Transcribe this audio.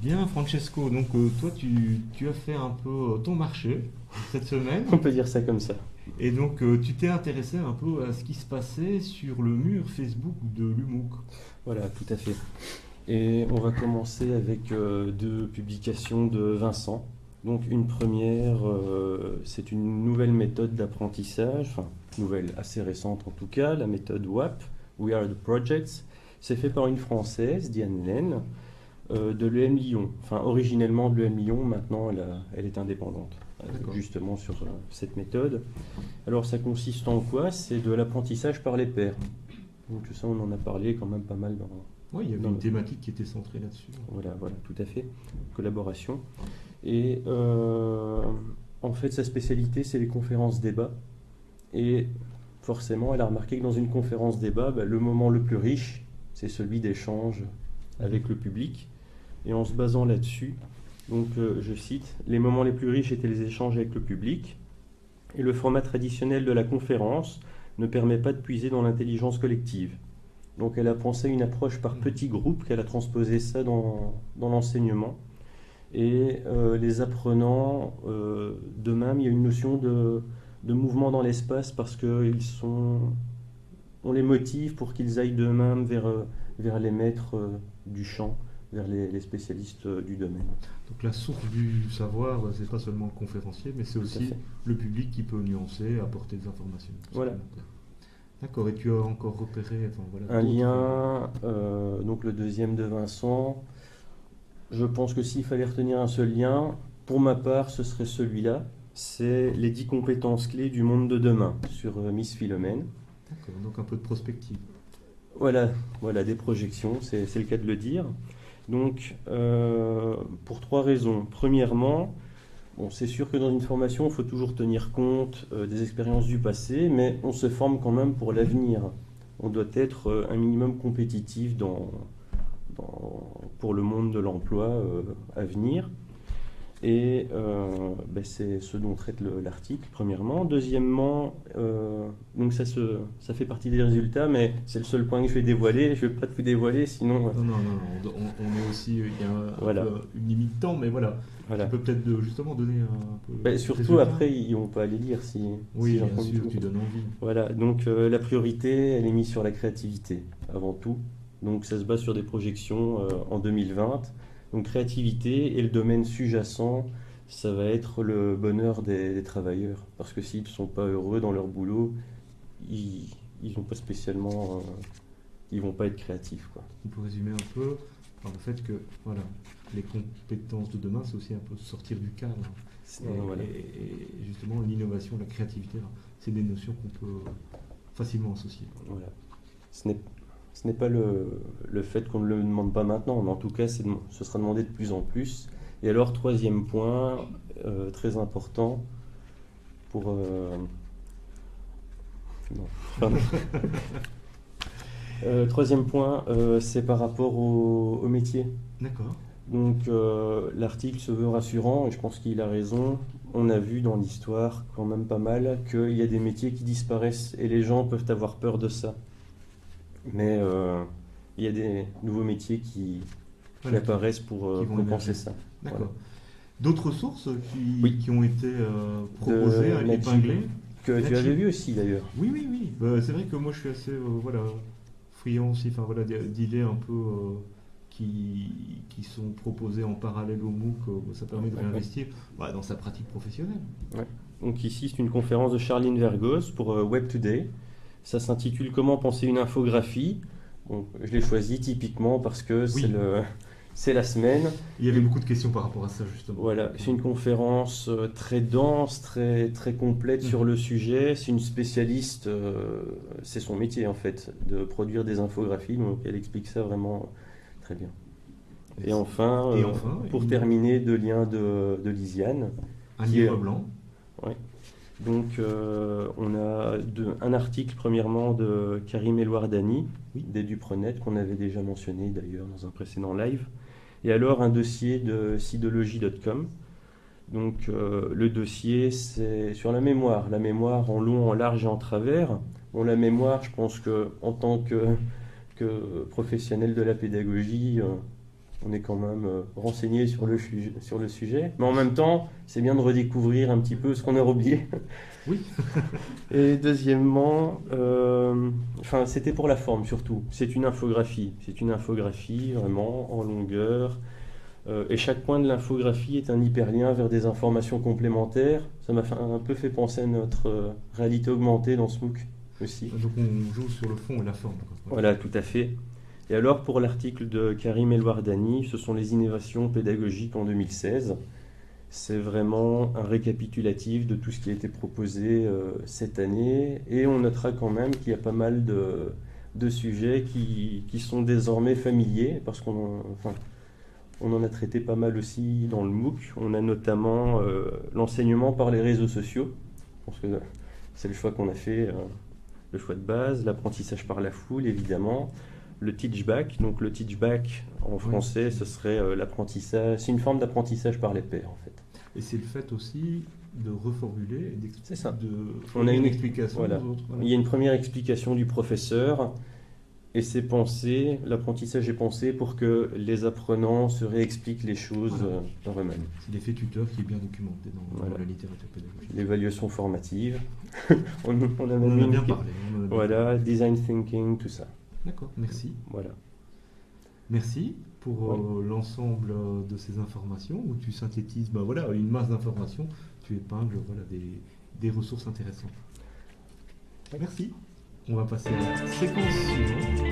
Bien, Francesco, donc toi tu as fait un peu ton marché cette semaine On peut dire ça comme ça. et donc tu t'es intéressé un peu à ce qui se passait sur le mur Facebook de l'UMOOC. Voilà, tout à fait. Et on va commencer avec deux publications de Vincent. Donc une première, c'est une nouvelle méthode d'apprentissage, enfin nouvelle, assez récente en tout cas, la méthode WAP, We Are the Projects. C'est fait par une Française, Diane Laine, de l'EM Lyon. Enfin originellement de l'EM Lyon, maintenant elle est indépendante, D'accord. justement sur cette méthode. Alors ça consiste en quoi? C'est de l'apprentissage par les pairs. Donc ça on en a parlé quand même pas mal Oui, il y avait dans une le- thématique qui était centrée là-dessus. Voilà, voilà, tout à fait. Collaboration. Et en fait, sa spécialité, c'est les conférences débats. Et forcément, elle a remarqué que dans une conférence débat, bah, le moment le plus riche, c'est celui d'échange avec le public. Et en se basant là-dessus, donc je cite, les moments les plus riches étaient les échanges avec le public. Et le format traditionnel de la conférence ne permet pas de puiser dans l'intelligence collective. Donc elle a pensé une approche par Mhm. petits groupes, qu'elle a transposé ça dans l'enseignement. Et les apprenants, de même, il y a une notion de mouvement dans l'espace parce on les motive pour qu'ils aillent d'eux-mêmes vers les maîtres du champ, vers les spécialistes du domaine. Donc la source du savoir, c'est pas seulement le conférencier, mais c'est Tout à aussi fait. le public qui peut nuancer, apporter des informations Voilà. supplémentaires. D'accord, et tu as encore repéré, enfin voilà, Un d'autres. lien, donc le deuxième de Vincent. Je pense que s'il fallait retenir un seul lien, pour ma part, ce serait celui-là. C'est les 10 compétences clés du monde de demain sur Miss Philomène. D'accord, donc un peu de prospective. Voilà, voilà des projections, c'est le cas de le dire. Donc, pour trois raisons. Premièrement, bon, c'est sûr que dans une formation, il faut toujours tenir compte des expériences du passé, mais on se forme quand même pour l'avenir. On doit être un minimum compétitif pour le monde de l'emploi à venir. Et ben, c'est ce dont traite l'article, premièrement. Deuxièmement, donc ça fait partie des résultats, mais c'est le seul point que je vais dévoiler. Je ne vais pas tout dévoiler, sinon... Non, non, non, non, on est aussi, il y a un voilà, peu une limite de temps, mais voilà, tu voilà. peux peut-être justement donner un peu Ben, le surtout, résultat. après, ils vont pas aller lire si Oui, j'en bien prends sûr, tout. tu donnes envie. Voilà, donc la priorité, elle est mise sur la créativité, avant tout. Donc ça se base sur des projections en 2020. Donc créativité et le domaine sous-jacent, ça va être le bonheur des travailleurs. Parce que s'ils ne sont pas heureux dans leur boulot, ils ils ont pas spécialement, ils vont pas être créatifs, quoi. On peut résumer un peu par le fait que, voilà, les compétences de demain, c'est aussi un peu sortir du cadre. Voilà. Et justement, l'innovation, la créativité, c'est des notions qu'on peut facilement associer. Voilà. Ce n'est, ce n'est pas le fait qu'on ne le demande pas maintenant, mais en tout cas, ce sera demandé de plus en plus. Et alors, troisième point, très important pour... non, pardon. Troisième point, c'est par rapport au métier. D'accord. Donc l'article se veut rassurant et je pense qu'il a raison. On a vu dans l'histoire quand même pas mal qu'il y a des métiers qui disparaissent et les gens peuvent avoir peur de ça. Mais il y a des nouveaux métiers qui Voilà, apparaissent pour qui vont compenser émerger. ça. D'accord. Voilà. D'autres sources Oui. qui ont été proposées, Najib, épinglées. que tu avais Najib. vu aussi d'ailleurs. Oui, oui, oui. C'est vrai que moi, je suis assez voilà, friand aussi, enfin, voilà, d'idées un peu qui sont proposées en parallèle au MOOC. Ça permet de Ouais. réinvestir dans sa pratique professionnelle. Ouais. Donc ici, c'est une conférence de Charline Vergos pour Web Today. Ça s'intitule Comment penser une infographie. Bon, je l'ai choisi typiquement parce que Oui. c'est la semaine. Il y avait beaucoup de questions par rapport à ça, justement. Voilà, c'est une conférence très dense, très, très complète sur le sujet. C'est une spécialiste, c'est son métier en fait, de produire des infographies. Donc elle explique ça vraiment très bien. Et enfin, Et enfin, pour terminer, deux liens de Lisiane. un qui livre est- blanc. Ouais. Donc on a un article premièrement de Karim Elouardani, Oui. d'EduPrenet, qu'on avait déjà mentionné d'ailleurs dans un précédent live. Et alors un dossier de sidologie.com. Donc le dossier, c'est sur la mémoire en long, en large et en travers. Bon, la mémoire, je pense que en tant que professionnel de la pédagogie, on est quand même renseigné sur sur le sujet. Mais en même temps, c'est bien de redécouvrir un petit peu ce qu'on a oublié. Oui. Et deuxièmement, enfin, c'était pour la forme surtout. C'est une infographie. C'est une infographie vraiment en longueur. Et chaque point de l'infographie est un hyperlien vers des informations complémentaires. Ça m'a un peu fait penser à notre réalité augmentée dans SMOOC aussi. Donc on joue sur le fond et la forme, quoi. Voilà, tout à fait. Et alors pour l'article de Karim Elwardani, ce sont les innovations pédagogiques en 2016. C'est vraiment un récapitulatif de tout ce qui a été proposé cette année. Et on notera quand même qu'il y a pas mal de sujets qui sont désormais familiers, parce on en a traité pas mal aussi dans le MOOC. On a notamment l'enseignement par les réseaux sociaux, parce que c'est le choix qu'on a fait, le choix de base, l'apprentissage par la foule évidemment, le teach-back. Donc le teach-back en français, ce serait l'apprentissage, c'est une forme d'apprentissage par les pairs en fait. Et c'est le fait aussi de reformuler, c'est ça. On a une explication voilà. aux autres. Voilà. Il y a une première explication du professeur. Et c'est pensé, l'apprentissage est pensé pour que les apprenants se réexpliquent les choses par eux-mêmes. C'est l'effet tuteur qui est bien documenté dans la littérature pédagogique. L'évaluation formative. on en a bien parlé. Voilà, design thinking, tout ça. D'accord, merci. Voilà. Merci pour l'ensemble de ces informations où tu synthétises une masse d'informations, tu épingles des ressources intéressantes. Merci. On va passer à la séquence suivante.